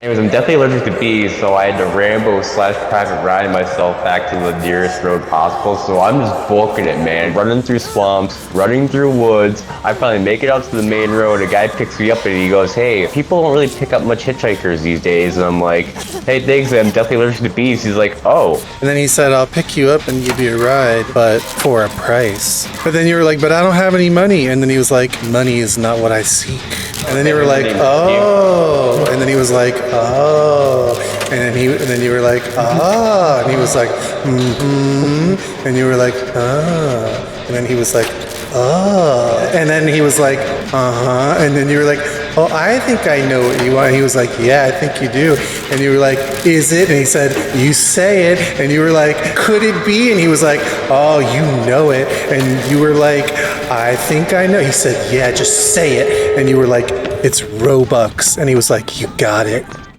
Anyways, I'm definitely allergic to bees, so I had to Rambo slash Private Ryan myself back to the nearest road possible. So I'm just booking it, man. Running through swamps, running through woods. I finally make it out to the main road. A guy picks me up and he goes, "Hey, people don't really pick up much hitchhikers these days." And I'm like, "Hey, thanks, I'm definitely allergic to bees." He's like, "Oh." And then he said, "I'll pick you up and give you a ride, but for a price." But then you were like, "But I don't have any money." And then he was like, "Money is not what I seek." And then you were like, "Oh." And then he was like, "Oh." And then you were like, "Ah." And he was like, "Mm-hmm." And you were like, "Ah." And then he was like, "Oh." And then he was like, "Uh-huh." And then you were like, "Oh, I think I know what you want." And he was like, "Yeah, I think you do." And you were like, "Is it?" And he said, "You say it." And you were like, "Could it be?" And he was like, "Oh, you know it." And you were like, "I think I know." He said, "Yeah, just say it." And you were like, "It's Robux." And he was like, "You got it."